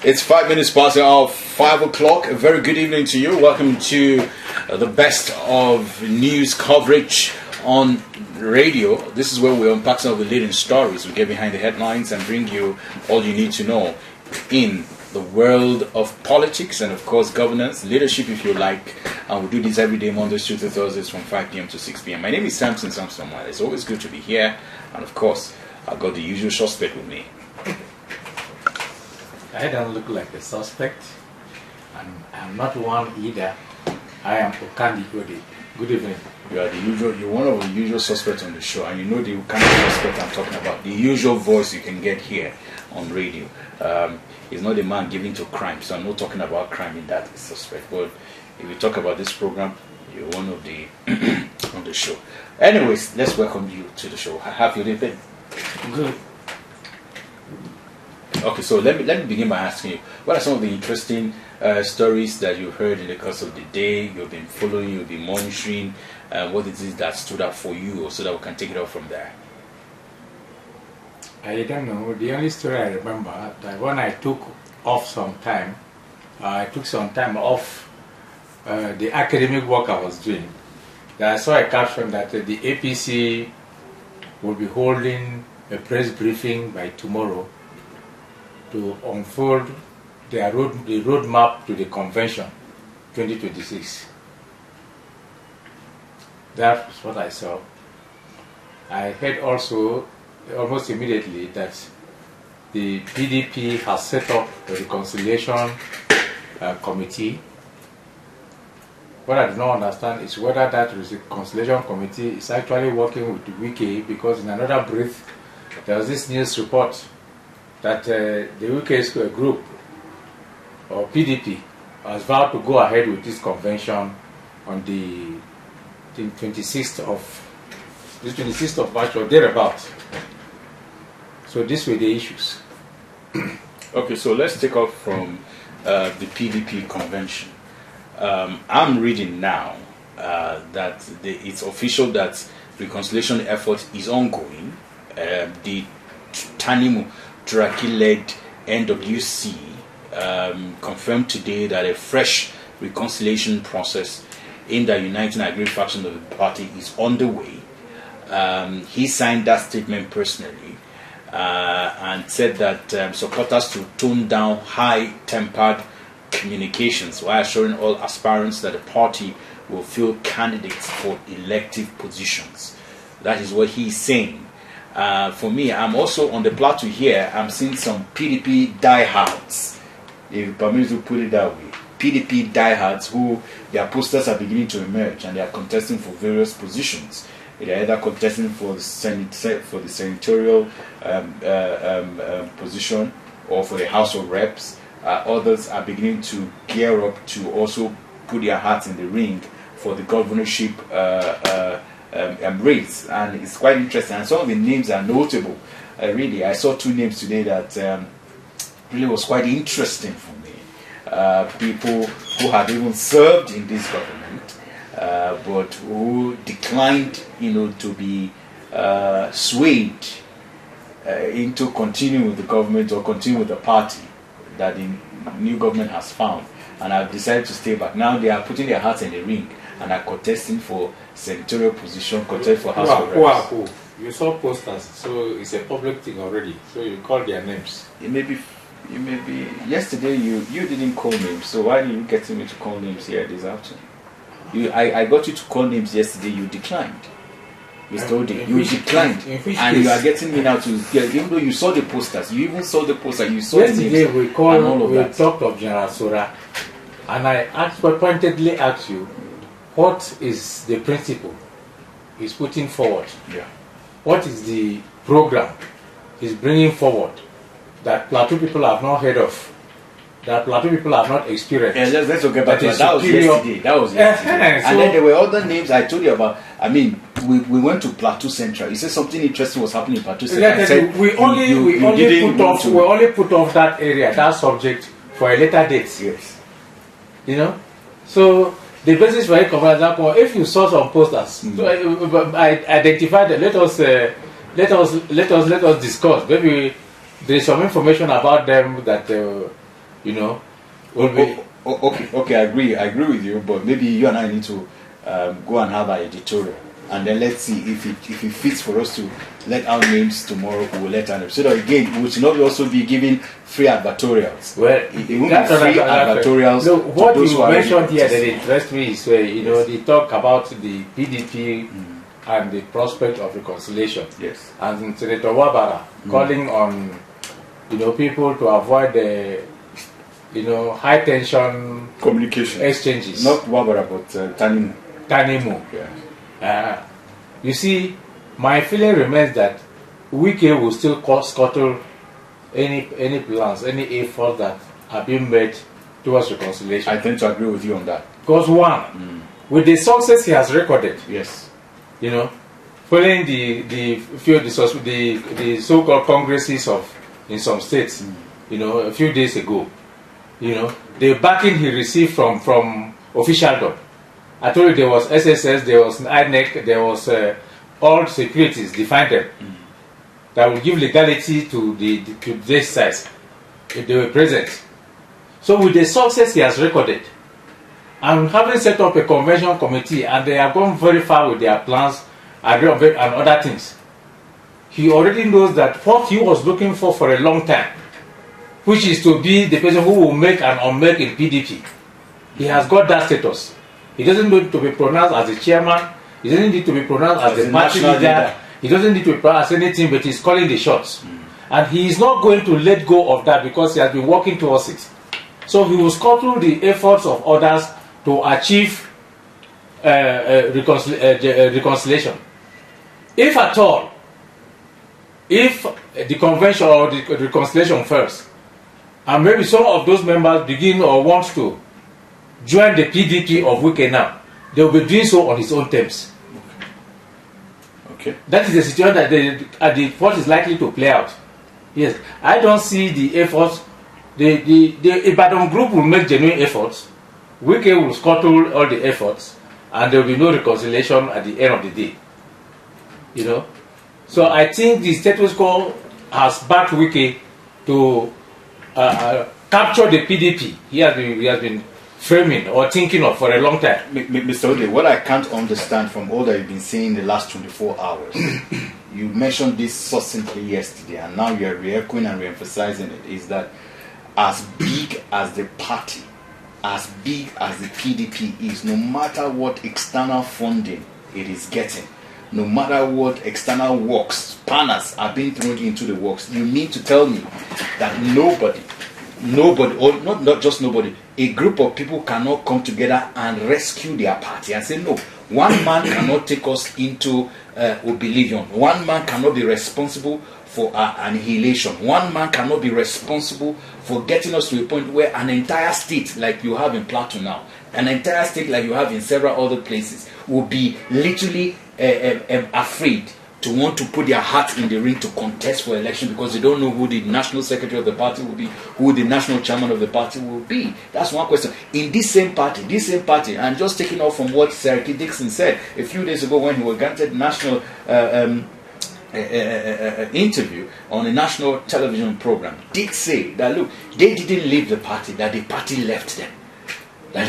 It's 5 minutes past the hour, 5 o'clock. A very good evening to you. Welcome to the best of news coverage on radio. This is where we unpack some of the leading stories. We get behind the headlines and bring you all you need to know in the world of politics and, of course, governance, leadership, if you like. And we do this every day, Mondays, Tuesdays, Thursdays, from 5 p.m. to 6 p.m. My name is Samson. It's always good to be here. And, of course, I've got the usual suspect with me. I don't look like a suspect, and I'm not one either. I am Okandi Ode. Good evening. You are the usual. You're one of the usual suspects on the show, and you know the kind of suspect I'm talking about. The usual voice you can get here on radio. He's not a man giving to crime, so I'm not talking about crime in that suspect. But if we talk about this program, you're one of the on the show. Anyways, let's welcome you to the show. How have you been? Good. Okay, so let me begin by asking you, what are some of the interesting stories that you've heard in the course of the day, you've been following, you've been monitoring, what is it that stood out for you, so that we can take it off from there? I don't know. The only story I remember that when I took off some time, I took some time off the academic work I was doing. I saw a caption that the APC will be holding a press briefing by tomorrow to unfold the roadmap to the convention 2026. That was what I saw. I heard also almost immediately that the PDP has set up a reconciliation committee. What I do not understand is whether that reconciliation committee is actually working with the Wiki, because in another brief there was this news report that the UK group, or PDP, has vowed to go ahead with this convention on the 26th of March or thereabouts. So these were the issues. Okay, so let's take off from the PDP convention. I'm reading now that it's official that reconciliation effort is ongoing. The Tanimu Turaki-led NWC confirmed today that a fresh reconciliation process in the Uniting Agri faction of the party is underway. He signed that statement personally and said that supporters to tone down high-tempered communications while assuring all aspirants that the party will field candidates for elective positions. That is what he's saying. For me, I'm also on the plateau here. I'm seeing some PDP diehards, if you permit to put it that way. PDP diehards who their posters are beginning to emerge and they are contesting for various positions. They are either contesting for the senatorial position or for the House of Reps. Others are beginning to gear up to also put their hats in the ring for the governorship race, and it's quite interesting. And some of the names are notable. Really, I saw two names today that really was quite interesting for me. People who had even served in this government, but who declined, to be swayed into continuing with the government or continue with the party that the new government has found, and have decided to stay back. Now they are putting their hats in the ring and are contesting for senatorial position, contest for House of Reps. You saw posters, so it's a public thing already. So you call their names. It may be. Yesterday you didn't call names, so why did you get me to call names here this afternoon? I got you to call names yesterday. You declined. Mr. Ode, you declined, and you are getting me now to. Even though you saw the posters, you even saw the poster, you saw yesterday the names, we talked of General Sora, and I pointedly asked you, what is the principle he's putting forward? Yeah. What is the program he's bringing forward that Plateau people have not heard of, that Plateau people have not experienced? Yeah, let's talk about that. That was yesterday. And then there were other names I told you about. I mean, we went to Plateau Central. You said something interesting was happening in Plateau Central. We only put off that area, that subject, for a later date. Yes. So the basis for it, for example, if you saw some posters, I identified that. Let us discuss. Maybe there is some information about them that you know, will be. Okay, I agree with you, but maybe you and I need to go and have our editorial, and then let's see if it fits for us to let our names tomorrow. We will let our names. So that again, we should not also be giving free advertorials. Well, it won't be free advertorials. No, what to those you who are mentioned here really that interests me is where they talk about the PDP and the prospect of reconciliation. Yes. And Senator Wabara calling on people to avoid the high tension communication exchanges. Not Wabara, but Tanimu. Tanimu. Yeah. You see, my feeling remains that Wike will still scuttle any plans, any efforts that are being made towards reconciliation. I tend to agree with you on that. Because one, with the success he has recorded, yes, following the so-called congresses in some states, a few days ago, the backing he received from officialdom. I told you there was SSS, there was INEC, there was all securities defined them that will give legality to this size if they were present. So with the success he has recorded, and having set up a convention committee, and they have gone very far with their plans and other things, he already knows that what he was looking for a long time, which is to be the person who will make and unmake in PDP, he has got that status. He doesn't need to be pronounced as the chairman. He doesn't need to be pronounced as the party leader. He doesn't need to be pronounced as anything, but he's calling the shots. And he is not going to let go of that because he has been working towards it. So he will scuttle the efforts of others to achieve reconciliation. If at all, if the convention or the reconciliation first, and maybe some of those members begin or want to join the PDP of Wike now, they will be doing so on his own terms. Okay. That is the situation that what is likely to play out. Yes, I don't see the efforts. The Ibadan group will make genuine efforts. Wike will scuttle all the efforts, and there will be no reconciliation at the end of the day. So I think the status quo has backed Wike to capture the PDP. He has been framing or thinking of for a long time. Mr. Ode, what I can't understand from all that you've been saying the last 24 hours, you mentioned this succinctly yesterday, and now you're re-echoing and re-emphasizing it, is that as big as the party, as big as the PDP is, no matter what external funding it is getting, no matter what external works, spanners are being thrown into the works, you mean to tell me that nobody, or not just nobody, a group of people cannot come together and rescue their party and say, no, one man cannot take us into oblivion. One man cannot be responsible for annihilation. One man cannot be responsible for getting us to a point where an entire state, like you have in Plateau now, an entire state like you have in several other places, will be literally afraid to want to put their hat in the ring to contest for election because they don't know who the national secretary of the party will be, who the national chairman of the party will be. That's one question. In this same party, and just taking off from what Saraki Dixon said a few days ago when he was granted national interview on a national television program, did say that, look, they didn't leave the party, that the party left them. And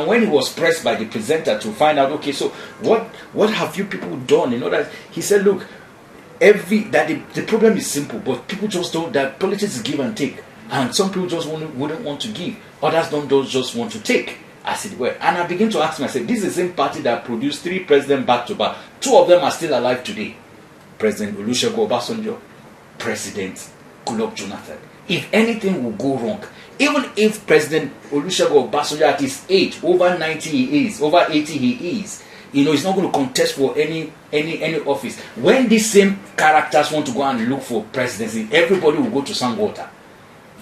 when he was pressed by the presenter to find out, okay, so what have you people done? He said, look, the problem is simple, but people just don't, that politics is give and take, and some people just wouldn't want to give, others don't just want to take, as it were. And I begin to ask myself, this is the same party that produced 3 presidents back to back. 2 of them are still alive today. President Olusegun Obasanjo, President Goodluck Jonathan. If anything will go wrong, even if President Olusegun Obasanjo at his age, over 90 he is, over 80 he is, he's not going to contest for any office. When these same characters want to go and look for presidency, everybody will go to Sangwater,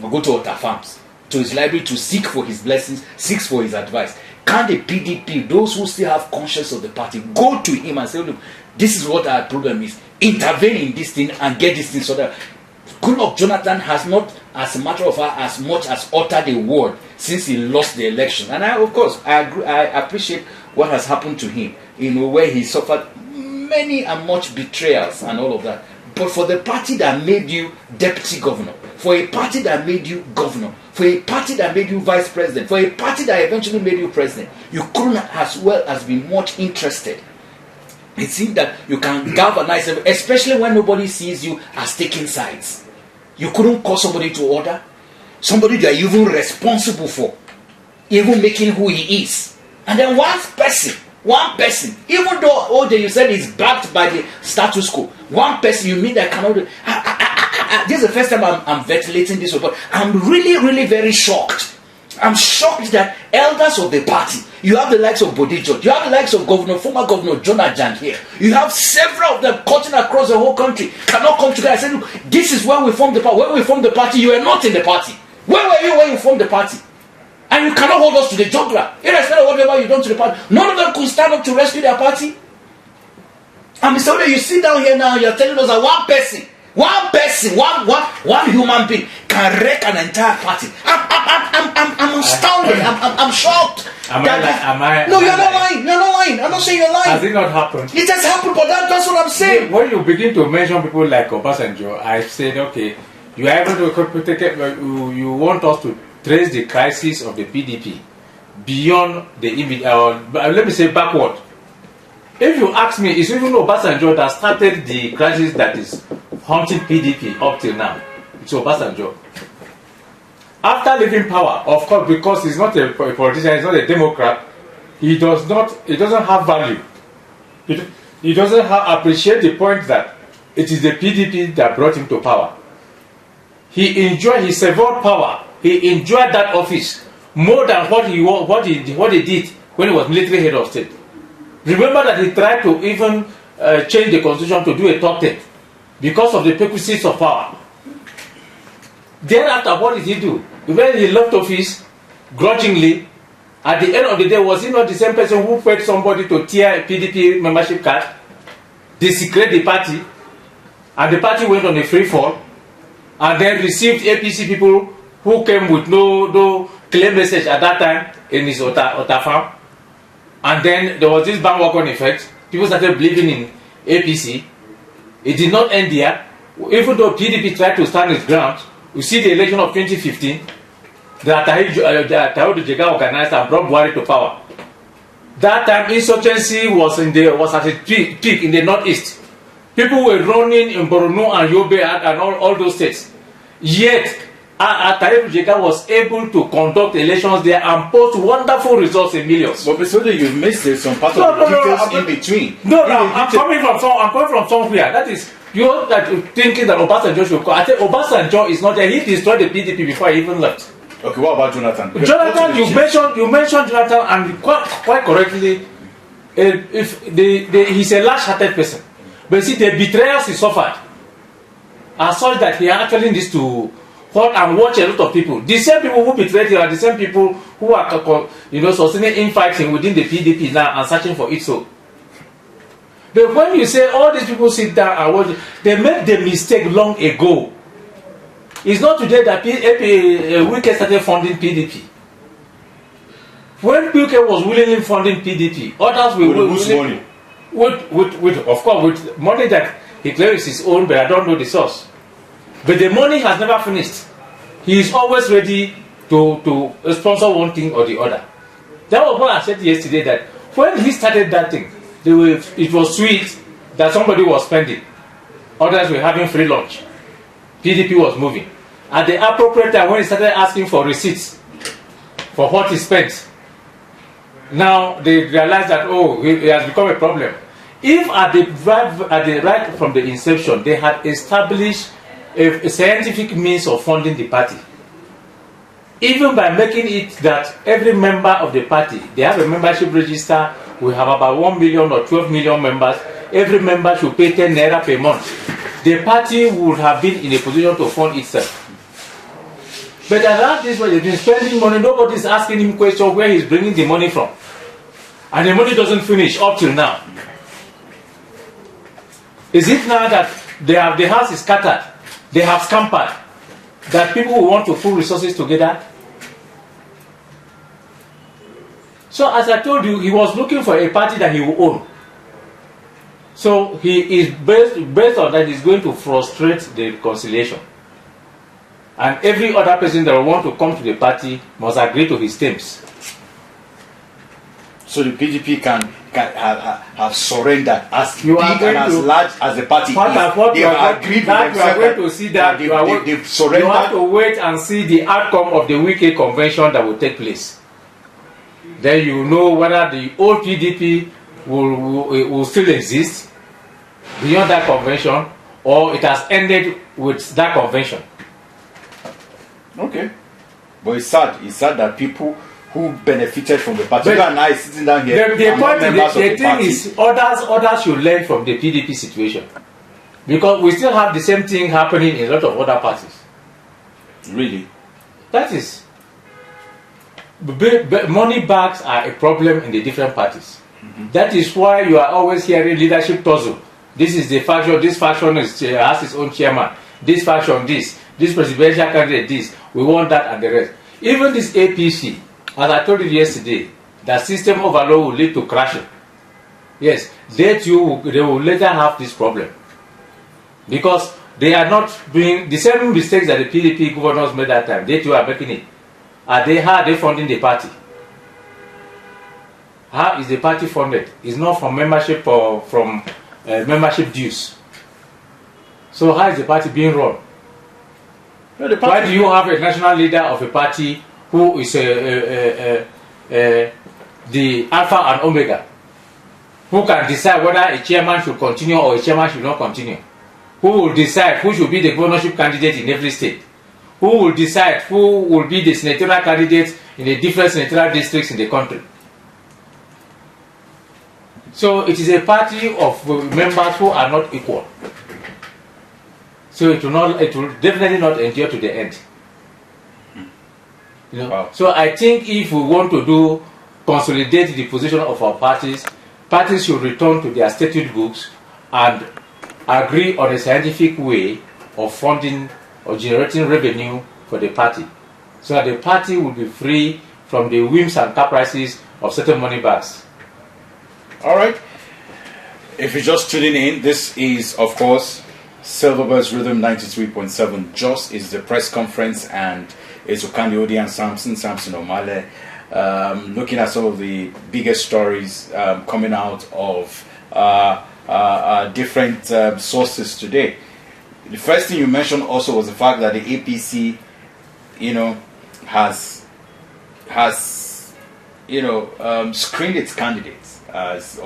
will go to Otta Farms, to his library to seek for his blessings, seek for his advice. Can the PDP, those who still have conscience of the party, go to him and say, look, this is what our problem is, intervene in this thing and get this thing so that Goodluck Jonathan has not, as a matter of fact, as much as uttered a word since he lost the election. And I appreciate what has happened to him, where he suffered many and much betrayals and all of that. But for the party that made you deputy governor, for a party that made you governor, for a party that made you vice president, for a party that eventually made you president, you couldn't as well as be much interested. It seems that you can galvanize, especially when nobody sees you as taking sides. You couldn't call somebody to order, somebody that you're even responsible for, even making who he is. And then one person, even though OJ you said is backed by the status quo, one person you mean that cannot do. This is the first time I'm ventilating this, but I'm really very shocked. I'm shocked that elders of the party, you have the likes of Bodijo, you have the likes of former Governor Jonah Jang here, you have several of them cutting across the whole country, cannot come together and say, look, this is where we formed the party. When we formed the party, you were not in the party. Where were you when you formed the party? And you cannot hold us to the jugular, irrespective of whatever you've done to the party. None of them could stand up to rescue their party. And Mr. Ode, you sit down here now, you're telling us that one human being can wreck an entire party. I'm astounded. I'm shocked. Am I? No, you're not lying. You're not lying. I'm not saying you're lying. Has it not happened? It has happened, but that's what I'm saying. When you begin to mention people like Obasanjo, I said, okay, you are able to you want us to trace the crisis of the PDP beyond the immediate, let me say backward. If you ask me, it's even Obasanjo that started the crisis that is haunting PDP up till now. It's Obasanjo. After leaving power, of course, because he's not a politician, he's not a Democrat, he doesn't have value. He doesn't appreciate the point that it is the PDP that brought him to power. He severed power. He enjoyed that office more than what he did when he was military head of state. Remember that he tried to even change the constitution to do a top 10 because of the perquisites of power. Thereafter, what did he do? When he left office, grudgingly, at the end of the day, was he not the same person who paid somebody to tear a PDP membership card, desecrate the party, and the party went on a free fall, and then received APC people who came with no clear message at that time in his Ota farm? And then there was this bandwagon effect. People started believing in APC. It did not end there. Even though PDP tried to stand its ground, you see the election of 2015 that Taodu Jega organized and brought Buhari to power. That time insurgency was at its peak in the northeast. People were running in Borno and Yobe and all those states. Yet, Taodu Jega was able to conduct elections there and post wonderful results in millions. But Mr. Ode, you've missed some part of the details in between. I'm coming from somewhere. That is, you're thinking that Obasanjo should come. I think Obasanjo is not there. He destroyed the PDP before he even left. Okay, what about Jonathan? Jonathan, you mentioned Jonathan, and quite correctly, he's a large-hearted person. But see, the betrayals he suffered are such that he actually needs to hurt and watch a lot of people. The same people who betrayed him are the same people who are, sustaining infighting within the PDP now and searching for its soul. But when you say all these people sit down and watch, they made the mistake long ago. It's not today that Wike started funding PDP. When Wike was willingly funding PDP, others were with money. Of course, with money that he claims is his own, but I don't know the source. But the money has never finished. He is always ready to sponsor one thing or the other. That was what I said yesterday, that when he started that thing, it was sweet that somebody was spending. Others were having free lunch. PDP was moving. At the appropriate time, when he started asking for receipts for what he spent, now they realized that, it has become a problem. If at the right from the inception, they had established a scientific means of funding the party, even by making it that every member of the party, they have a membership register, we have about 1 million or 12 million members, every member should pay 10 naira per month, the party would have been in a position to fund itself. But around this way, they've been spending money, nobody's asking him questions where he's bringing the money from. And the money doesn't finish up till now. Is it now that the house is scattered, they have scampered, that people will want to pull resources together? So as I told you, he was looking for a party that he will own. So he is based on that, he's going to frustrate the reconciliation. And every other person that will want to come to the party must agree to his terms. So the PDP can have surrendered as You big are going and as to- large as the party What is. what They you are have going- agreed with that you are themselves going to see that they've you have to surrendered. wait and see the outcome of the weekly convention that will take place. Then you know whether the old PDP will still exist beyond that convention, or it has ended with that convention. Okay. But it's sad. It's sad that people who benefited from the party, But you and I sitting down here, The are not point, members of the the thing party. is, others should learn from the PDP situation, because we still have the same thing happening in a lot of other parties. Really? That is, money bags are a problem in the different parties. That is why you are always hearing leadership tussle. This is the faction. This faction has its own chairman. This faction, this presidential candidate, this. We want that and the rest. Even this APC, as I told you yesterday, that system overload will lead to crashing. Yes, they will later have this problem, because they are not doing the same mistakes that the PDP governors made that time. They too are making it. How are they funding the party? How is the party funded? It's not from membership or from membership dues. So how is the party being run? No, the Why party, do you have a national leader of a party who is the alpha and omega, who can decide whether a chairman should continue or a chairman should not continue? Who will decide who should be the governorship candidate in every state? Who will decide who will be the senatorial candidate in the different senatorial districts in the country? So it is a party of members who are not equal. So it will definitely not endure to the end. You know? Wow. So I think if we want to consolidate the position of our parties should return to their statute books and agree on a scientific way of funding or generating revenue for the party, so that the party will be free from the whims and caprices of certain money bags. all right. If you're just tuning in, this is, of course, Silverbird's Rhythm 93.7. Jos is the press conference, and it's Okandi Odi and Samson Omale, looking at some of the biggest stories coming out of different sources today. The first thing you mentioned also was the fact that the APC, has screened its candidates as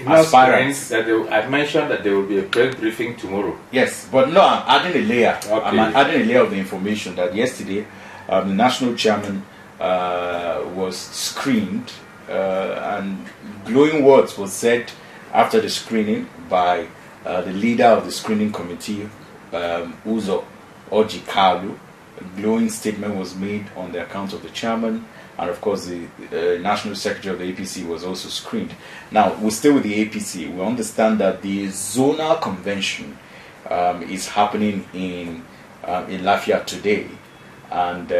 aspirants. I mentioned that there will be a press briefing tomorrow. Yes, but no, I'm adding a layer. Okay. I'm adding a layer of the information that yesterday the national chairman was screened, and glowing words was said after the screening by the leader of the screening committee, Uzo Ojikalu. A glowing statement was made on the account of the chairman, and of course the national secretary of the APC was also screened. Now, we're still with the APC. We understand that the zonal convention is happening in Lafayette today, and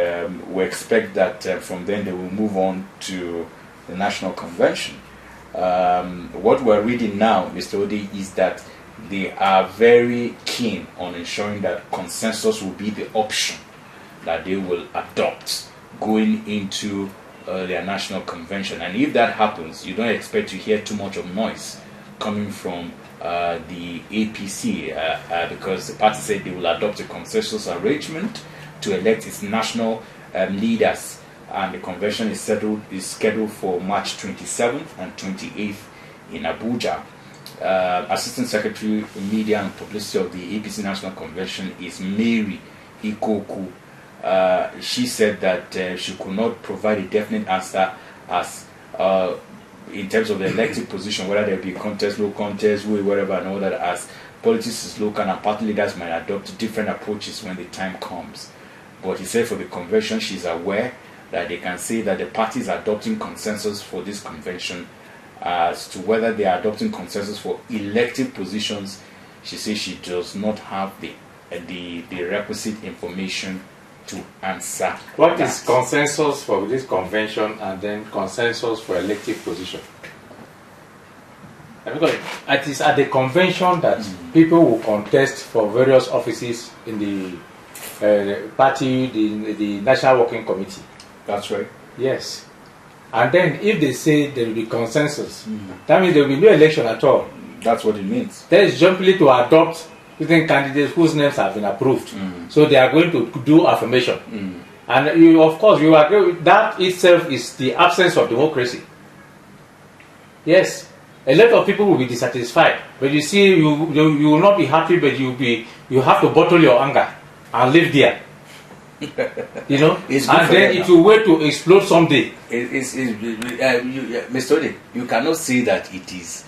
we expect that from then they will move on to the national convention. What we're reading now, Mr. Odi, is that they are very keen on ensuring that consensus will be the option that they will adopt going into their national convention. And if that happens, you don't expect to hear too much of noise coming from the APC, because the party said they will adopt a consensus arrangement to elect its national leaders, and the convention is scheduled for March 27th and 28th in Abuja. Assistant Secretary Media and Publicity of the APC National Convention is Mary Ikoku. She said that she could not provide a definite answer as in terms of the elective position, whether there be contest, low contest, whatever, and all that, as politics is local and party leaders might adopt different approaches when the time comes. But he said for the convention, she's aware that they can say that the party is adopting consensus for this convention. As to whether they are adopting consensus for elective positions, she says she does not have the requisite information to answer. What that. is consensus for this convention, and then consensus for elective position? Because it is at the convention that people will contest for various offices in the party, the National Working Committee. That's right. Yes. And then if they say there will be consensus, that means there will be no election at all. That's what it means. That is simply to adopt within candidates whose names have been approved. So they are going to do affirmation. And you, of course, you agree with that itself is the absence of democracy. Yes. A lot of people will be dissatisfied, but you see, you will not be happy, but you have to bottle your anger and live there. You know, and then it will wait to explode someday. Mr. Ode, you cannot say that it is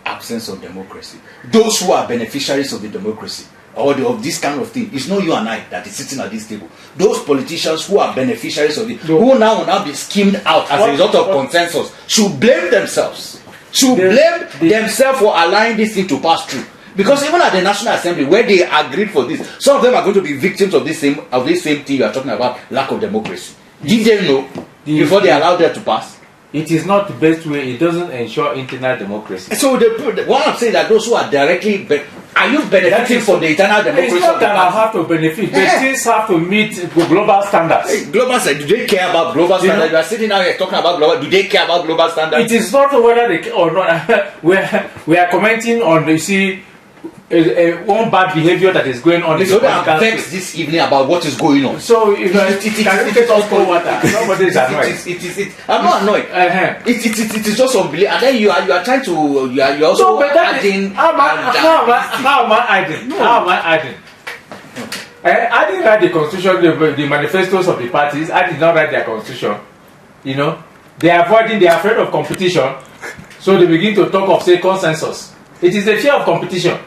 absence of democracy. Those who are beneficiaries of the democracy or of this kind of thing, it's not you and I that is sitting at this table. Those politicians who are beneficiaries of it, who now will now be skimmed out as a result of consensus, should blame themselves. Should blame themselves for allowing this thing to pass through. Because even at the National Assembly, where they agreed for this, some of them are going to be victims of this same thing you are talking about, lack of democracy. Did they know before they allowed that to pass? It is not the best way. It doesn't ensure internal democracy. So what I'm saying that those who are directly are you benefiting from the internal democracy? It's not that I have to benefit, but things have to meet global standards. Hey, global standards. Do they care about global standards? You are sitting now here talking about global. Do they care about global standards? It is not whether they care or not. we are commenting on, you see, one bad behavior that is going on. So I'm vexed this evening about what is going on. So you know, it is all cold water. Nobody is annoyed. I'm not annoyed. It is just unbelievable. And then you are trying to you are also adding. How am I adding? How am I adding? I didn't write the constitution, the manifestos of the parties. I did not write their constitution. You know, they are avoiding. They are afraid of competition, so they begin to talk of say consensus. It is the fear of competition.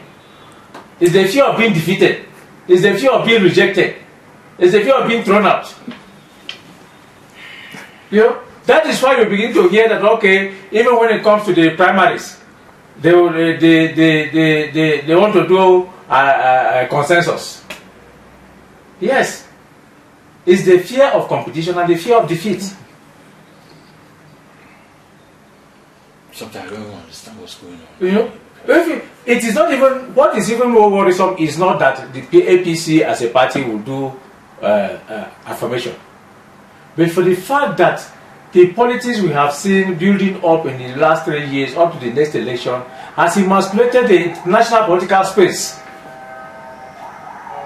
It's the fear of being defeated. It's the fear of being rejected. It's the fear of being thrown out. You know, that is why we begin to hear that, okay, even when it comes to the primaries, they want to do a consensus. Yes. It's the fear of competition and the fear of defeat. Sometimes I don't even understand what's going on. You know? It is not even, what is even more worrisome is not that the APC as a party will do affirmation, but for the fact that the politics we have seen building up in the last 3 years up to the next election has emasculated the national political space.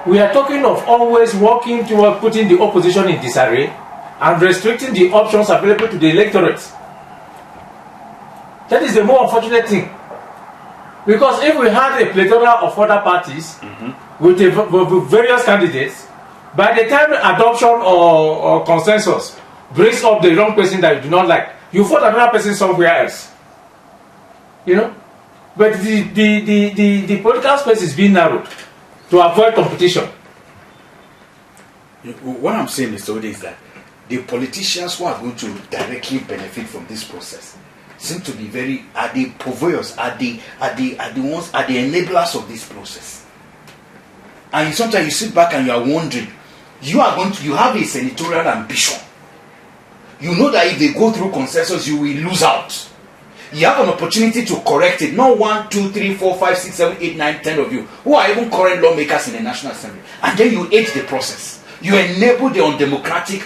We are talking of always working toward putting the opposition in disarray and restricting the options available to the electorate. That is the more unfortunate thing. Because if we had a plethora of other parties with various candidates, by the time adoption or consensus brings up the wrong person that you do not like, you vote another person somewhere else. You know? But the political space is being narrowed to avoid competition. What I'm saying, Mr. Ode, is that the politicians who are going to directly benefit from this process seem to be are the purveyors, are the enablers of this process. And sometimes you sit back and you are wondering, you have a senatorial ambition. You know that if they go through consensus, you will lose out. You have an opportunity to correct it. Not 1, 2, 3, 4, 5, 6, 7, 8, 9, 10 of you who are even current lawmakers in the National Assembly. And then you aid the process. You enable the undemocratic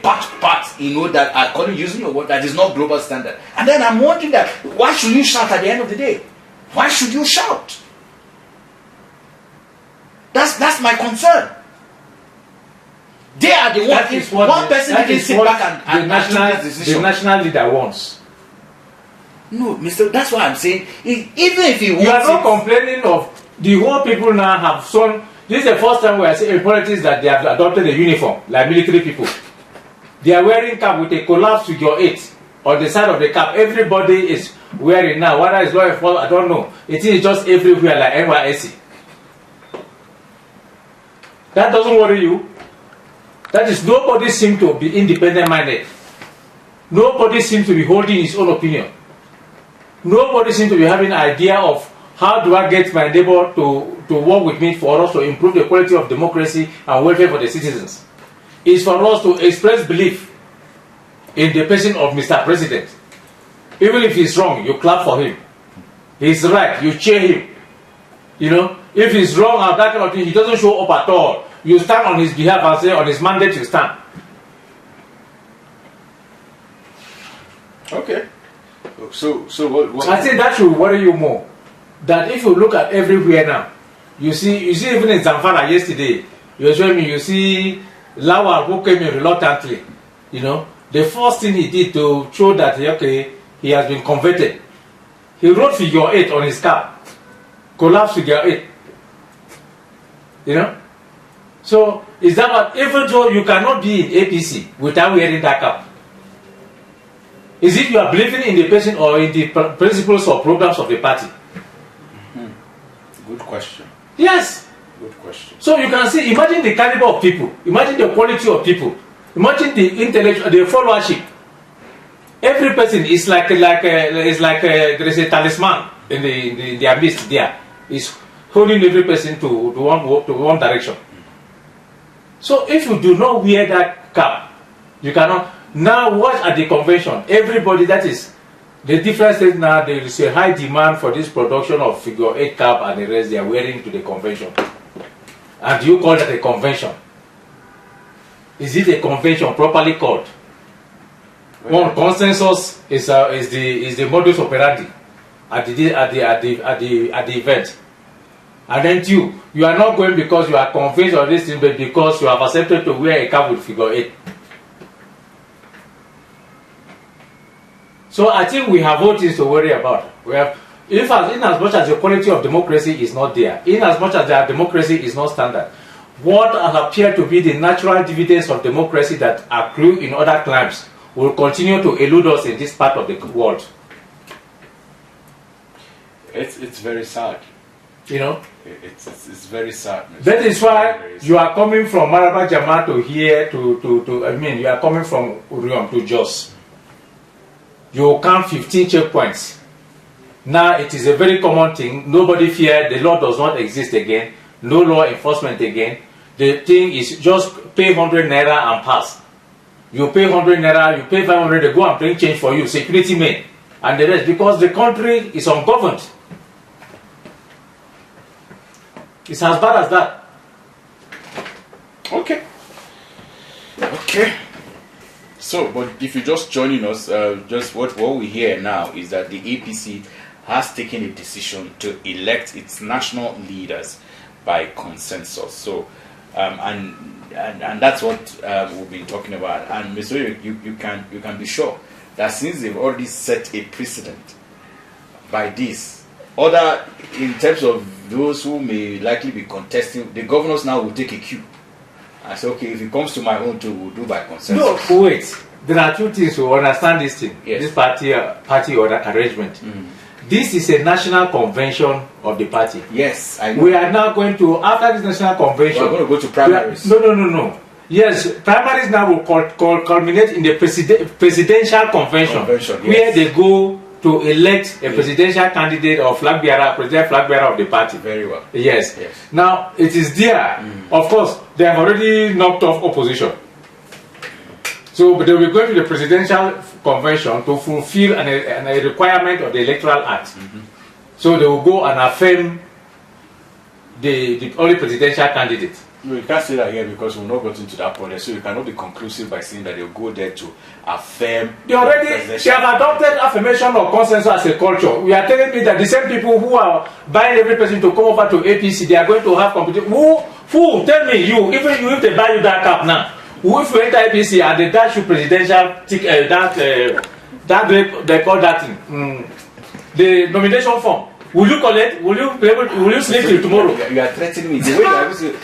part, you know, that according using your word, that is not global standard. And then I'm wondering that why should you shout at the end of the day? Why should you shout? That's my concern. They are the one person didn't sit back and the national leader wants. No, Mr. That's why I'm saying, even if he wants, you are not complaining of the whole people now have shown. This is the first time we are seeing in politics that they have adopted a uniform like military people. They are wearing cap with a collapsed figure 8 on the side of the cap. Everybody is wearing now. Whether it's law enforcement, I don't know. It is just everywhere like NYSC. That doesn't worry you. That is, nobody seems to be independent minded. Nobody seems to be holding his own opinion. Nobody seems to be having an idea of how do I get my neighbor to work with me for us to improve the quality of democracy and welfare for the citizens. It's for us to express belief in the person of Mr. President. Even if he's wrong, you clap for him. He's right, you cheer him. You know, if he's wrong and that kind of thing, he doesn't show up at all. you stand on his behalf and say on his mandate you stand. Okay. So what? I think that should worry you more. That if you look at everywhere now, you see even in Zamfara yesterday, you showing me, you see Lawal who came in reluctantly, you know, the first thing he did to show that he has been converted, he wrote figure 8 on his cap, collapse figure 8, you know. So is that what, even though you cannot be in APC without wearing that cap? Is it you are believing in the person or in the principles or programs of the party? Good question. Yes. Good question. So you can see, imagine the caliber of people, imagine the quality of people, imagine the intellectual, the followership. Every person is like there is a talisman in their midst there. Is holding every person to one direction. So if you do not wear that cap, you cannot. Now watch at the convention. Everybody, that is the difference is now there is a high demand for this production of figure 8 cap and the rest they are wearing to the convention. And you call that a convention? Is it a convention properly called? One consensus is the modus operandi at the event. And then you are not going because you are convinced of this thing, but because you have accepted to wear a cap with figure 8. So I think we have all things to worry about. We have, in as much as the quality of democracy is not there, in as much as their democracy is not standard, what appear to be the natural dividends of democracy that accrue in other climes will continue to elude us in this part of the world. It's very sad. You know? It's very sad. That is why you are coming from Maraba Jama to here you are coming from Urium to Jos. You count 15 checkpoints. Now it is a very common thing. Nobody fear. The law does not exist again. No law enforcement again. The thing is just pay 100 naira and pass. You pay 100 naira, you pay 500, they go and bring change for you, security men, and the rest, because the country is ungoverned. It's as bad as that. Okay. So, but if you're just joining us, just what we hear now is that the APC has taken a decision to elect its national leaders by consensus. So, and that's what we've been talking about. And Mr. You can be sure that since they've already set a precedent by this, other in terms of those who may likely be contesting, the governors now will take a cue. I say, okay, if it comes to my own, we'll do by consensus. No, wait. There are two things to understand this thing. Yes. This party or arrangement. This is a national convention of the party. Yes, I know. We are now going to, after this national convention, we're going to go to primaries. No. Yes, primaries now will culminate in the presidential convention Yes. where they go to elect a presidential candidate or president flag bearer of the party. Very well. Yes. Now it is there. Of course, they have already knocked off opposition. So they will go to the presidential convention to fulfill a requirement of the Electoral Act. So they will go and affirm the only presidential candidate. No, you can't say that here because we've not gotten to that point. So you cannot be conclusive by saying that they'll go there to affirm. They have adopted affirmation or consensus as a culture. We are telling me that the same people who are buying every person to come over to APC, they are going to have competition. Who? Tell me, if they buy you that cap now, if you enter APC and they dash you presidential ticket, they call that thing, the nomination form. Will you collect? Will you sleep till tomorrow? You are threatening me. The way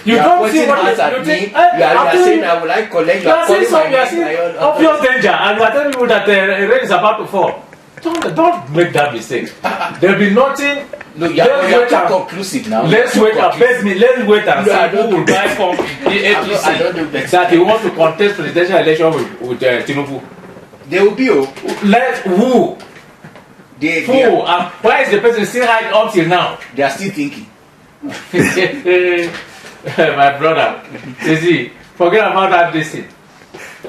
you don't see what you think. You are saying I will like collect. You are calling my name. Obvious danger, and you are telling me that rain is about to fall. Don't make that mistake. There will be nothing. No, you are too conclusive now. Let's wait and see who will buy from the APC that he wants to contest presidential election with Tinubu. There will be who? Why is the person still hiding up till now? They are still thinking. My brother, you see, forget about that thing.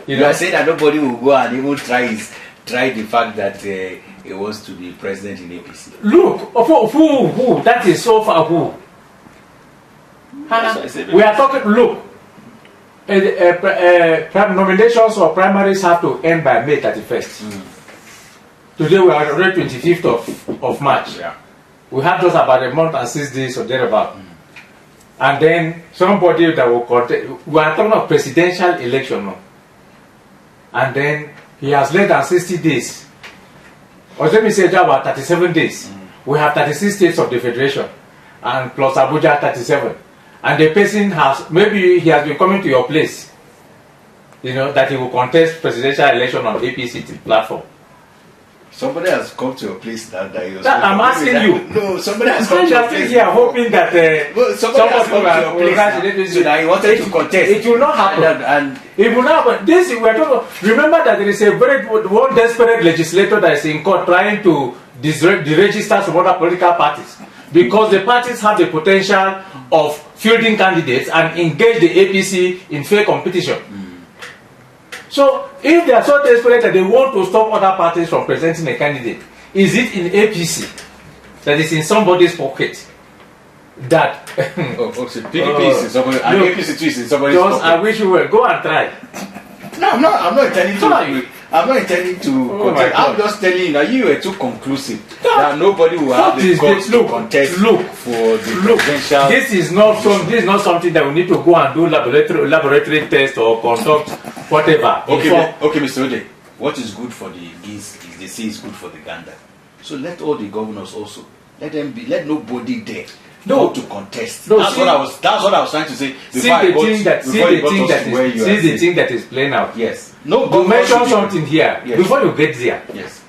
You are saying that nobody will go and even try the fact that he wants to be president in APC. Look, who? That is so far who? We are talking. Look, nominations or primaries have to end by May 31st. Today we are already 25th of March. Yeah. We have just about a month and 6 days or thereabout. And then somebody that will contest, we are talking of presidential election now. And then he has less than 60 days. Or let me say about 37 days. We have 36 states of the federation and plus Abuja 37. And the person has, maybe he has been coming to your place, that he will contest presidential election on APC platform. Somebody has come to your place that day. I'm asking you. No, somebody has come to your place. Here hoping that somebody has come to your place so that he wanted to contest. It will not happen. And it will not happen. This we are talking. Remember that there is a one desperate legislator that is in court trying to deregister some other political parties because the parties have the potential of fielding candidates and engage the APC in fair competition. So, if they are so desperate that they want to stop other parties from presenting a candidate, is it in APC that is in somebody's pocket? That PDP is in somebody's and APC too is in somebody's pocket. I wish you were. Go and try. No, I'm not intending to. I'm not intending to contest. I'm just telling you that you were too conclusive. That nobody will have the guts to contest for the presidential. This is not something that we need to go and do laboratory test or conduct whatever. Okay, Mr. Ode. What is good for the geese is they say is good for the gander. So let all the governors also let nobody dare go to contest. No, that's what I was trying to say. See the thing that is playing out. Yes. No, to mention something here before you get there. Yes.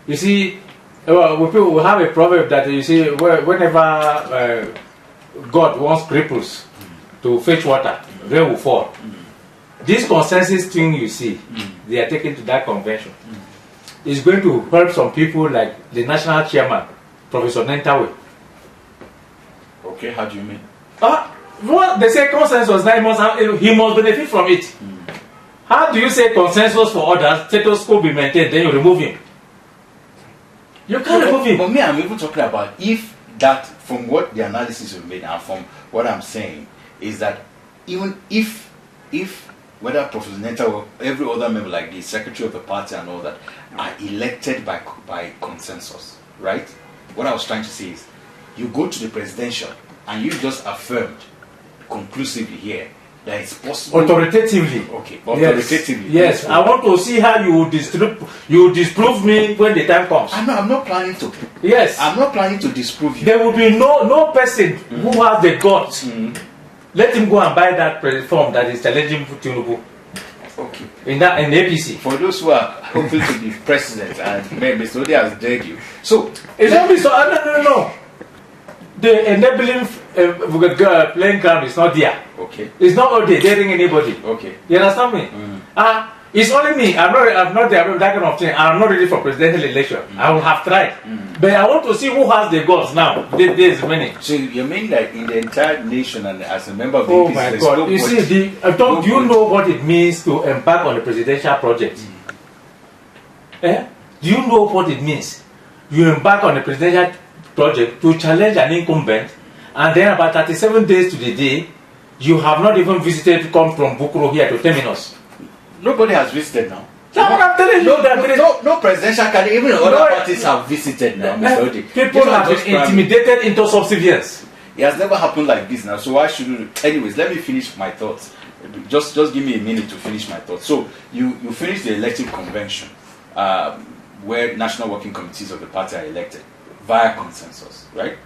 You see, we have a proverb that you see whenever God wants cripples to fetch water, rain will fall. This consensus thing you see, they are taken to that convention. It's going to help some people like the national chairman, Professor Nentawe. Okay, how do you mean? Well, they say consensus, he must benefit from it. How do you say consensus for others, status quo be maintained, then you remove him? You can't remove him. For me, I'm even talking about if that, from what the analysis you've made and from what I'm saying, is that even if whether Professor Nenta or every other member like the secretary of the party and all that are elected by consensus, right? What I was trying to say is, you go to the presidential and you just affirmed conclusively here that it's possible. Authoritatively. Okay, authoritatively. Yes, I want to see how you disprove me when the time comes. I'm not planning to. Yes. I'm not planning to disprove you. There will be no person who has the guts. Let him go and buy that form that is challenging Tinubu. Okay. In APC. For those who are hoping to be president, and Mr. Ode has dared you. So it's not be so. No. The enabling playing ground is not there. Okay. It's not all day daring anybody. Okay. You understand me? It's only me. I'm not there that kind of thing. I'm not ready for presidential election. I will have tried. But I want to see who has the guts now. There's many. So you mean that in the entire nation and as a member of the Oh APC, my God. You see, do you know what it means to embark on a presidential project? Do you know what it means? You embark on a presidential project to challenge an incumbent, and then about 37 days to the day, you have not even visited to come from Bukuro here to Terminus. Nobody has visited now. That's what I'm telling you. No presidential candidate, even other parties have visited now, Mr. Ode. People have been intimidated into subservience. It has never happened like this now, so why should we? Anyways, let me finish my thoughts. Just give me a minute to finish my thoughts. So you finish the elective convention, where national working committees of the party are elected via consensus, right?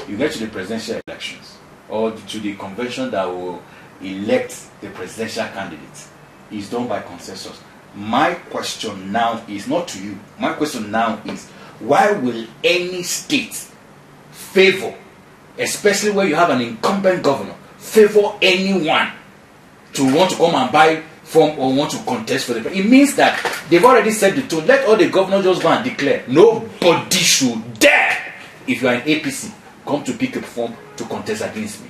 You get to the presidential elections or to the convention that will elect the presidential candidates. It's done by consensus. My question now is not to you. My question now is, why will any state favor, especially where you have an incumbent governor, favor anyone to want to come and buy from or want to contest for the president? It means that they've already set the tone. Let all the governors just go and declare nobody should dare, if you are in APC, come to pick a form to contest against me,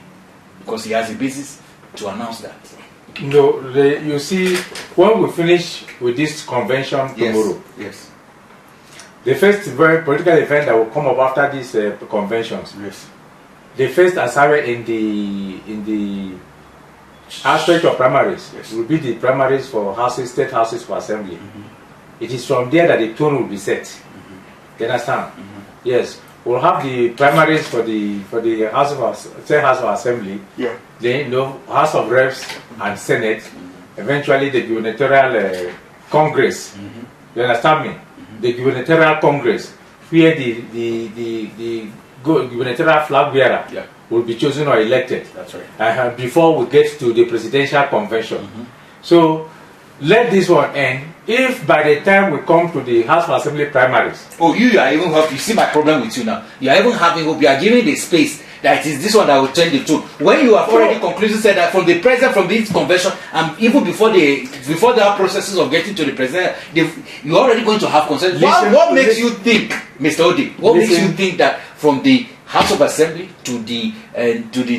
because he has a basis to announce that. No, you see, when we finish with this convention tomorrow, yes, the first political event that will come up after these conventions, yes, the first assembly in the aspect of primaries Yes. will be the primaries for houses, state houses for assembly. It is from there that the tone will be set. You understand? Yes. We'll have the primaries for the House of State House of Assembly. Yeah. Then House of Reps and Senate. Eventually the gubernatorial Congress. You understand me? The gubernatorial Congress, where the gubernatorial flag bearer Yeah. will be chosen or elected. That's right. Before we get to the presidential convention. So let this one end. If by the time we come to the House of Assembly primaries, Oh, you are even hope. You see my problem with you now. You are even having hope. You are giving the space that it is this one that will change the tune. When you have already conclusively said that from the president, from this convention, and even before the processes of getting to the president, you are already going to have consensus. What makes you think, Mr. Odi? What makes you think that from the House of Assembly to the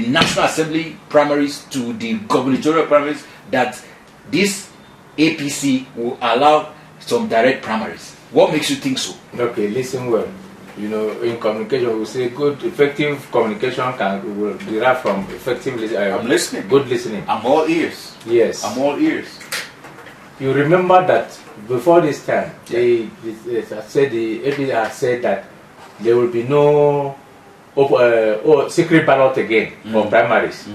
National Assembly primaries to the gubernatorial primaries that this APC will allow some direct primaries? What makes you think so? okay, listen well. You know, in communication, we say good, effective communication will derive from effective listening. I'm listening. Good listening. I'm all ears. Yes. I'm all ears. You remember that before this time, the APC had said that there will be no secret ballot again for primaries.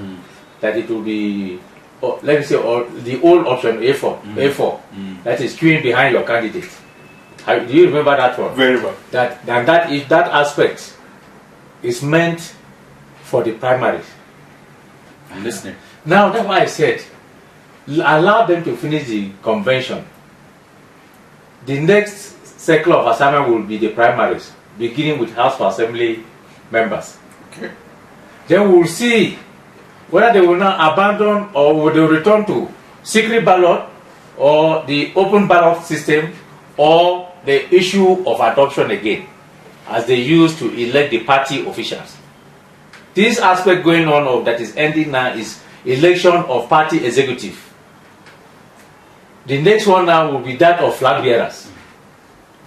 That it will be, let me say, the old option A4. That is queuing behind your candidate. Do you remember that one? Very well. That aspect is meant for the primaries. I'm listening. Now that's why I said, allow them to finish the convention. The next cycle of assignment will be the primaries, beginning with House of Assembly members. Okay. Then we will see whether they will now abandon or will they return to secret ballot or the open ballot system or the issue of adoption again, as they used to elect the party officials. This aspect going on that is ending now is election of party executive. The next one now will be that of flag bearers.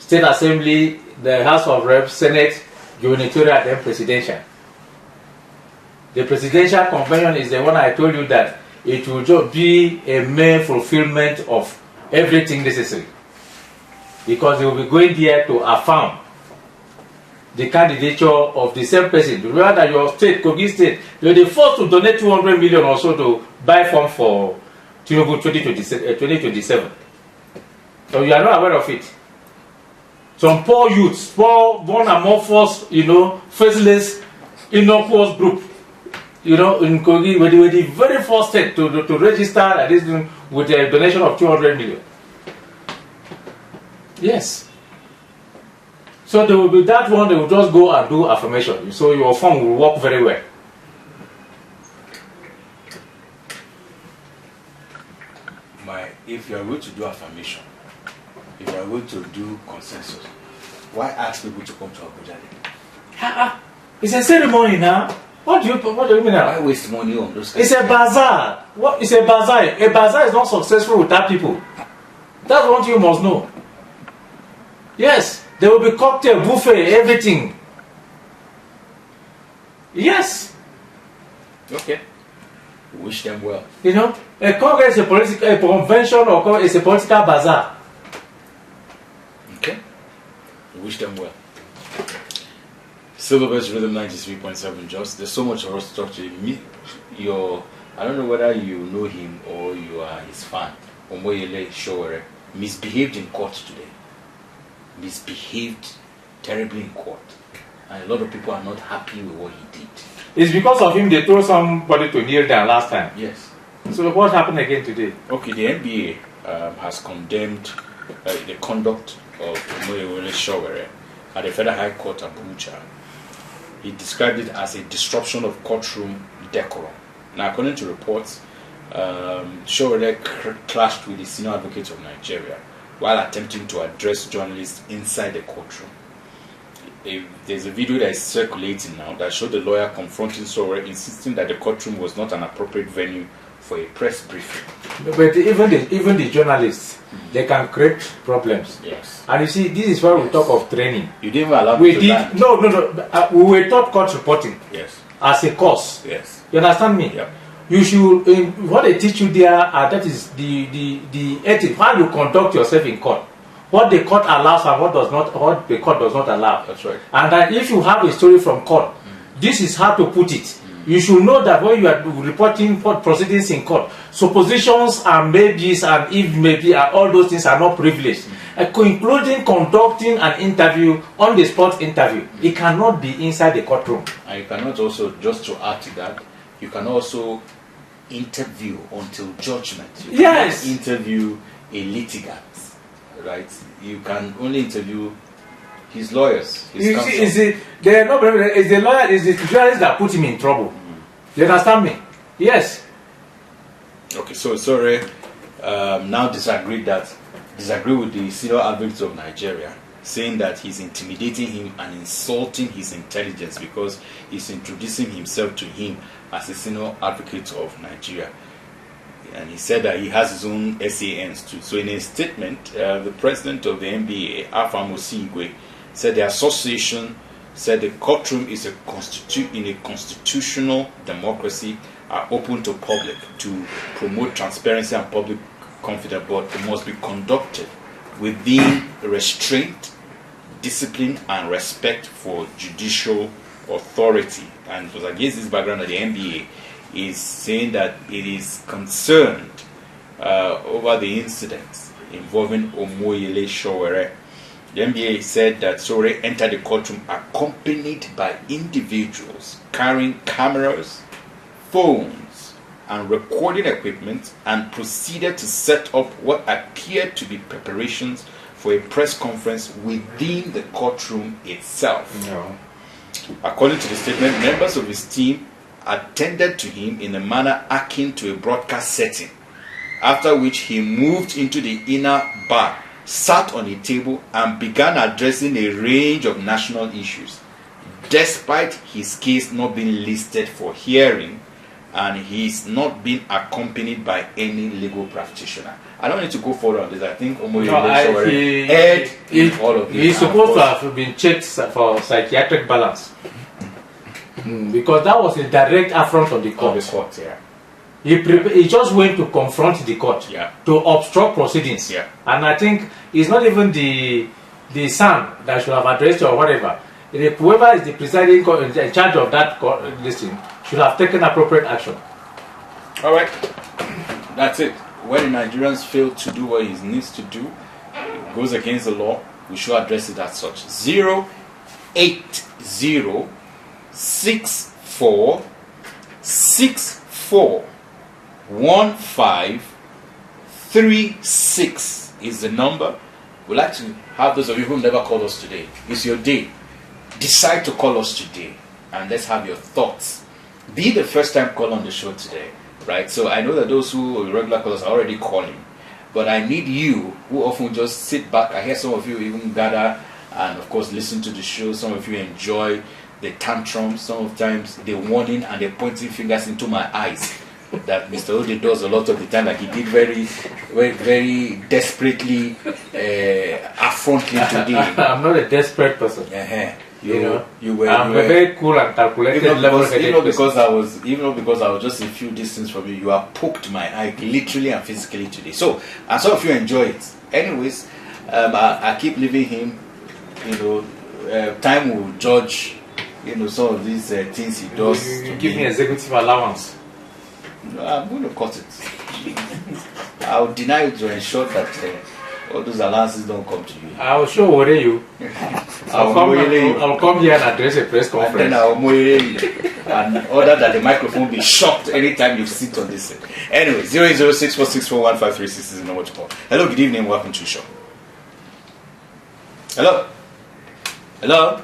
State Assembly, the House of Reps, Senate, gubernatorial, then presidential. The presidential convention is the one I told you that it will just be a mere fulfillment of everything necessary. Because they will be going there to affirm the candidature of the same person. Remember that your state, Kogi State, you are the first to donate 200 million or so to buy form for Tinubu 2027. So you are not aware of it. Some poor youths, born amorphous, faceless, innocuous group, in Kogi, were the very first state to register at this with a donation of 200 million. Yes. So there will be that one, they will just go and do affirmation. So your form will work very well. If you are going to do affirmation, if you are going to do consensus, why ask people to come to Abuja then? It's a ceremony now. What do you mean now? Why waste money on those? It's a bazaar. What is a bazaar? A bazaar is not successful without people. That's what you must know. Yes, there will be cocktail, buffet, everything. Yes. Okay. Wish them well. A congress is a convention or is a political bazaar. Okay. Wish them well. Silver's Rhythm 93.7 Just. There's so much for us to talk to you. I don't know whether you know him or you are his fan. Omoyele Showere misbehaved in court today. Misbehaved terribly in court. And a lot of people are not happy with what he did. It's because of him they told somebody to kneel down last time. Yes. So what happened again today? Okay, the NBA has condemned the conduct of Omoyele Showere at the Federal High Court Abuja. He described it as a disruption of courtroom decorum. Now, according to reports, Showere clashed with the senior advocate of Nigeria while attempting to address journalists inside the courtroom. There's a video that is circulating now that showed the lawyer confronting Showere, insisting that the courtroom was not an appropriate venue for a press briefing. But even the journalists, they can create problems. Yes. And you see, this is why we talk of training. You didn't even allow me to land. No. We were taught court reporting Yes. as a course. Yes. You understand me? Yep. You should, what they teach you there, that is the ethics, how you conduct yourself in court. What the court allows and what the court does not allow. That's right. And that if you have a story from court, this is how to put it. You should know that when you are reporting proceedings in court, suppositions and maybes and if maybe all those things are not privileged. Including conducting an interview, on the spot interview. It cannot be inside the courtroom. And you cannot also, just to add to that, you can also interview until judgment. You Yes. cannot interview a litigant, right? You can only interview his lawyers. His You counsel. see, it's the lawyer, it's the judges that put him in trouble. You understand me? Yes. Okay, so sorry. Now disagree with the senior advocate of Nigeria, saying that he's intimidating him and insulting his intelligence because he's introducing himself to him as a senior advocate of Nigeria. And he said that he has his own SANs too. So in a statement, the president of the NBA, Afam Osigwe, said the association said the courtroom is in a constitutional democracy are open to public to promote transparency and public confidence, but it must be conducted within restraint, discipline, and respect for judicial authority. And it was against this background that the NBA is saying that it is concerned over the incidents involving Omoyele Sowore. The NBA said that Sowore entered the courtroom accompanied by individuals carrying cameras, phones, and recording equipment and proceeded to set up what appeared to be preparations for a press conference within the courtroom itself. No. According to the statement, members of his team attended to him in a manner akin to a broadcast setting, after which he moved into the inner bar, sat on a table, and began addressing a range of national issues, despite his case not being listed for hearing and he's not being accompanied by any legal practitioner. I don't need to go further on this. I think Omoyele aired in all of this. He's supposed to have been checked for psychiatric balance. Because that was a direct affront of the court. Of the court, yeah. He just went to confront the court, Yeah. to obstruct proceedings. Yeah. And I think it's not even the son that should have addressed you or whatever. Whoever is the presiding in charge of that listing should have taken appropriate action. All right, that's it. When the Nigerians fail to do what he needs to do, it goes against the law, we should address it as such. 08064641536 is the number. We'd like to have those of you who never called us today. It's your day. Decide to call us today and let's have your thoughts. Be the first time call on the show today, right? So I know that those who are regular callers are already calling, but I need you who often just sit back. I hear some of you even gather and of course listen to the show. Some of you enjoy the tantrums, sometimes the warning and the pointing fingers into my eyes that Mr. Ode does a lot of the time, like he did very, very, very desperately affrontly today. I'm not a desperate person. You were I'm a very cool and calculated even level-headed because I was just a few distance from you, you have poked my eye literally and physically today. So, and some of you enjoy it. Anyways, I keep leaving him. Time will judge. Some of these things he does. You give me executive allowance. No, I'm going to cut it. I'll deny it to ensure that all those allowances don't come to you. I will show worry you. I'll come here and address a press conference. And then I'll you and order that the microphone be shut anytime you sit on this. Anyway, 08064641536 is the number to call. Hello, good evening, welcome to the show. Hello. Hello.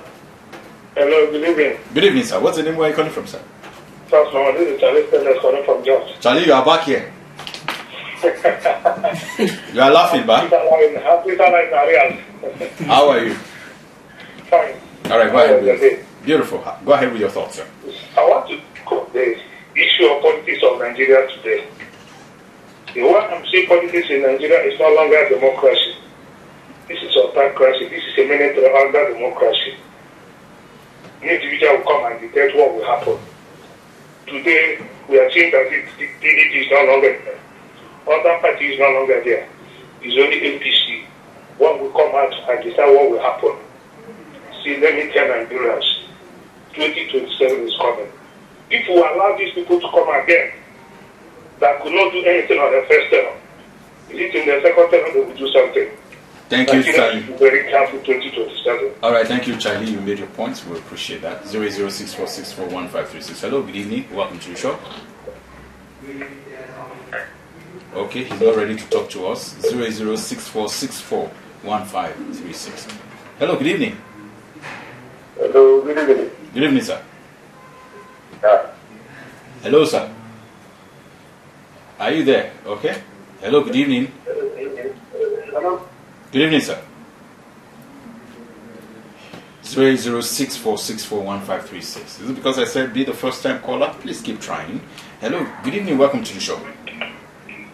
Hello, good evening. Good evening, sir. What's the name? Where are you calling from, sir? This is Charlie Stennis calling from George. Charlie, you are back here. You are laughing, back. How are you? Fine. All right, go ahead. Beautiful. Go ahead with your thoughts, sir. I want to cover the issue of politics of Nigeria today. The way I'm seeing politics in Nigeria is no longer democracy. This is autocracy. This is a minute under democracy. An individual will come and dictate what will happen. today we are seeing that the PDP is no longer there. Other parties is no longer there. It's only APC. One will come out and decide what will happen. See, let me tell Nigerians, 2027 is coming. If we allow these people to come again, that could not do anything on the first term, is it in the second term they will do something? Thank you, Charlie. Very careful 2027. All right, thank you, Charlie. You made your points. We appreciate that. 00646415536. Hello, good evening. Welcome to the show. Okay, he's not ready to talk to us. 00646415536. Hello, good evening. Hello, good evening. Good evening, sir. Yeah. Hello, sir. Are you there? Okay. Hello, good evening. Hello. Good evening, sir. 00646415536. Is it because I said be the first time caller? Please keep trying. Hello, good evening. Welcome to the show.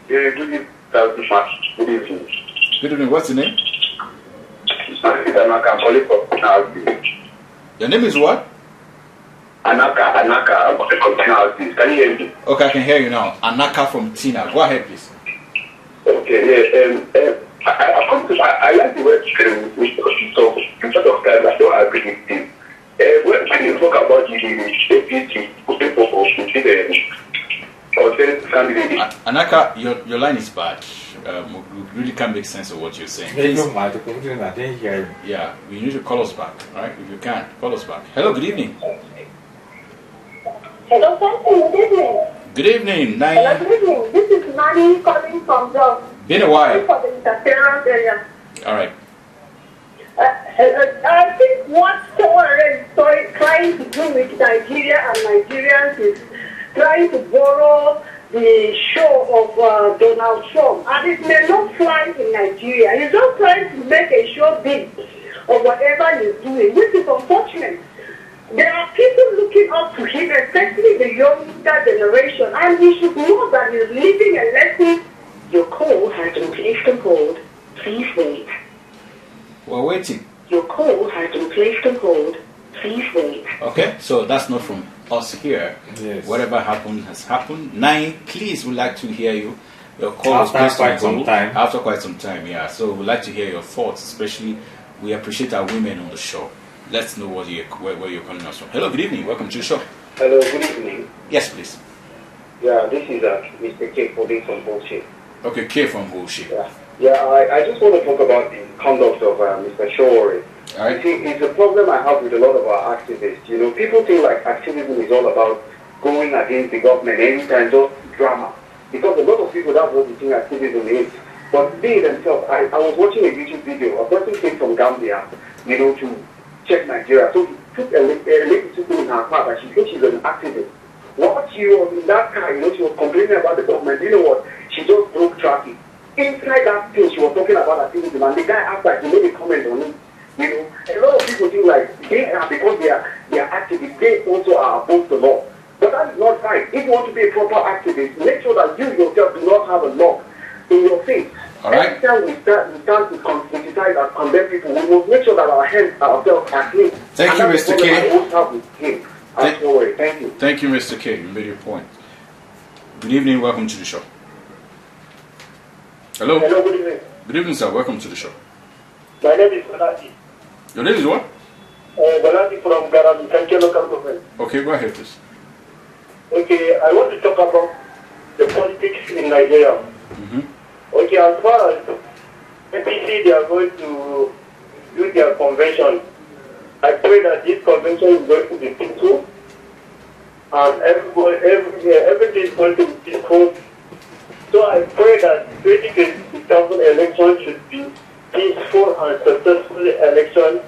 Yeah, good evening. Good evening. Good evening. What's your name? I'm calling from Your name is what? Anaka. Can you hear me? Okay, I can hear you now. Anaka from Tina. Go ahead, please. Okay, yeah. I like the word so instead of that, I don't agree with him. When you talk about the APC, Anaka, your line is bad. We really can't make sense of what you're saying. Please, yeah, you need to call us back, right? If you can, call us back. Hello, good evening. Hello, sir. Good evening. Good evening, Hello, Nine. good evening. This is Nani calling from Jos. Been a while. For the interference area. All right. I think what someone is trying to do with Nigeria and Nigerians is trying to borrow the show of Donald Trump. And it may not fly in Nigeria. He's just trying to make a show big of whatever he's doing, which is unfortunate. There are people looking up to him, especially the younger generation, and he should know that he's living a lesson. Your call has been placed on hold. Please wait. We're waiting. Your call has been placed on hold. Please wait. Okay, so that's not from us here. Yes. Whatever happened has happened. Nine, please, we'd like to hear you. Your call After was placed on quite some hold. time. After quite some time, yeah. So we'd like to hear your thoughts, especially we appreciate our women on the show. Let's know where you're calling us from. Hello, good evening. Welcome to the show. Hello, good evening. Yes, please. Yeah, this is Mr. K calling from bullshit. Okay, K from Bullshit. Yeah, I just want to talk about the conduct of Mr. Showore. All right. You see, it's a problem I have with a lot of our activists. You know, people think like activism is all about going against the government anytime, just drama. Because a lot of people, that's what they think activism is. But they themselves, I was watching a YouTube video. A person came from Gambia, you know, to check Nigeria. So he took a lady to in her car that she thinks she's an activist. While she was in that car, you know, she was complaining about the government. You know what? She just broke traffic. Inside that thing, she was talking about activism, and the guy after he made a comment on it. You know, a lot of people think like they are, because they are activists, they also are opposed to law. But that is not right. If you want to be a proper activist, make sure that you yourself do not have a law in your face. All right. Every time we start to criticize and condemn people, we must make sure that our hands ourselves are clean. Thank you, Mr. K. I always have with him. Thank you. Thank you, Mr. K. You made your point. Good evening. Welcome to the show. Hello. Hello, good evening. Good evening, sir. Welcome to the show. My name is Baladi. Your name is what? Baladi from Garami, Kanke local government. Okay, go ahead, please. Okay, I want to talk about the politics in Nigeria. Mm-hmm. Okay, as far as NPC, they are going to do their convention. I pray that this convention is going to be peaceful and everything is going to be peaceful. So I pray that 2020 election should be peaceful and successful election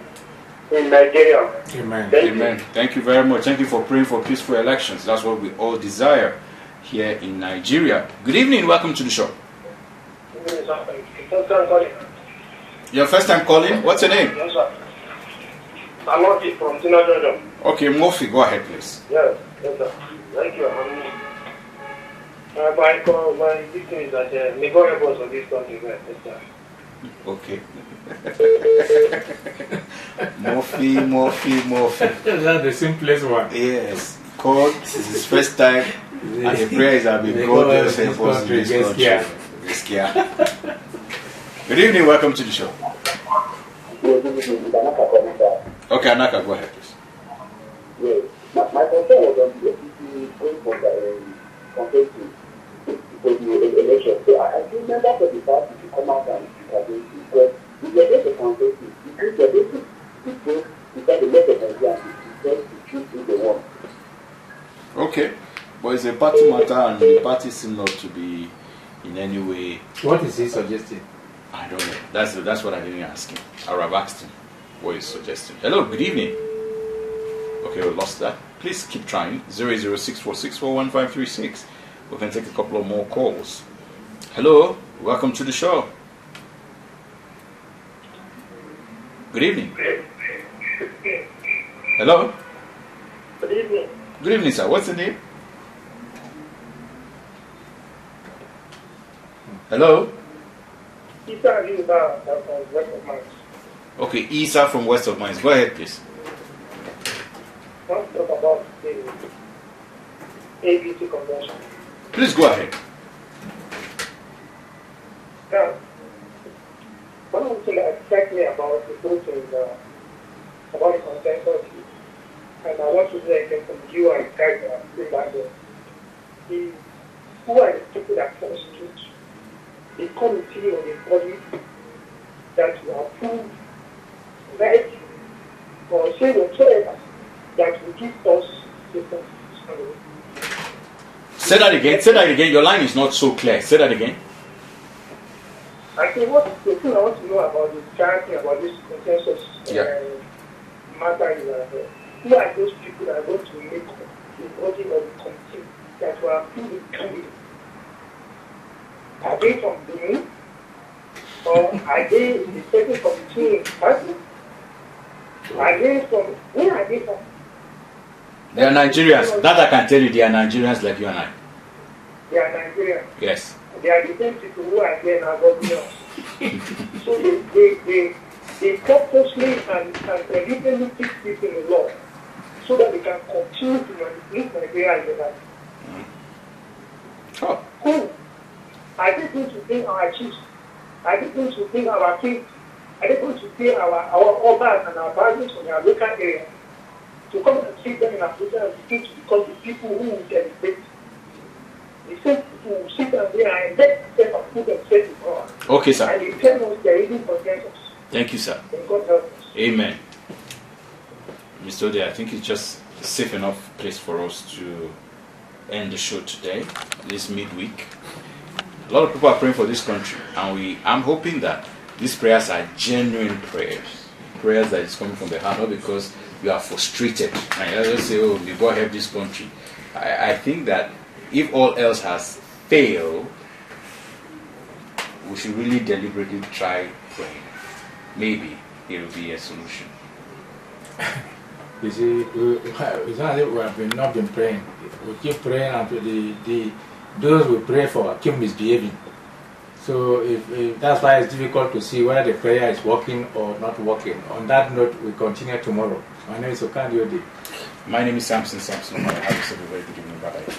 in Nigeria. Amen. Amen. Thank you very much. Thank you for praying for peaceful elections. That's what we all desire here in Nigeria. Good evening. Welcome to the show. Your first time calling? What's your name? Yes, sir. I'm Murphy from Tina, Georgia. Okay, Murphy, go ahead, please. Yes, sir. Thank you. My thing is that may God help us for this country. Yes, sir. Okay. Murphy. That's the simplest one. Yes. called. This is his first time. And the prayer is that God just help us in this country. Good evening, welcome to the show. Okay, Anaka, go ahead, please. Yes, my concern was on the going for the campaign for the election. So I remember for the party to come out and campaign because if they get the campaign, because the basic people decide to let the Nigerians to choose who they want. Okay, but it's a party matter and the party seems not to be in any way. What is he suggesting? I don't know. That's what I didn't ask him. I would have asked him what he's suggesting. Hello, good evening. Okay, we lost that. Please keep trying. 00646411536. We can take a couple of more calls. Hello, welcome to the show. Good evening. Hello. Good evening. Good evening, sir. What's the name? Hello. Isa Yuba from West of Mines. Okay, Isa from West of Mines. Go ahead, please. I want to talk about the ABC convention. Please go ahead. Now, one of the things that strikes me about the book is about the consensus, and I want to say again from you and guys that are saying that is who are the people that constitute the committee or the body that will approve, right, or say whatsoever that will give us the constitution. Say that again. Say that again. Your line is not so clear. Say that again. I think what the thing I want to know about this charity, about this consensus matter is who are those people that are going to make the body of the committee that will approve the candidate? Are they from Benin? Or are they the second committee in party? Are they from, where are they from? They are Nigerians. That I can tell you, they are Nigerians like you and I. They are Nigerians. Yes. They are the same people who are there now, governors. So they purposely and deliberately fix this in the law so that they can continue to manipulate Nigeria as a country. Oh. Who? Are they going to bring our chiefs? Are they going to bring our kings? Are they going to bring our obas and our barons from their local area to come and sit them in Abuja and speak because the people who will celebrate? The same people will sit down there and let them and put themselves in power. Okay, sir. And they tell us they are even consensus. Thank you, sir. And God help us. Amen. Mr. Ode, I think it's just a safe enough place for us to end the show today, this midweek. A lot of people are praying for this country, and I'm hoping that these prayers are genuine prayers that is coming from the heart, not because you are frustrated and you just say, oh, may God help this country. I think that if all else has failed, we should really deliberately try praying. Maybe it will be a solution. You see, it's not that we have not been praying. We keep praying until those we pray for keep misbehaving. So if that's why it's difficult to see whether the prayer is working or not working. On that note, we continue tomorrow. My name is Okandi Ode. My name is Samson. Have yourself a very good evening. Bye-bye.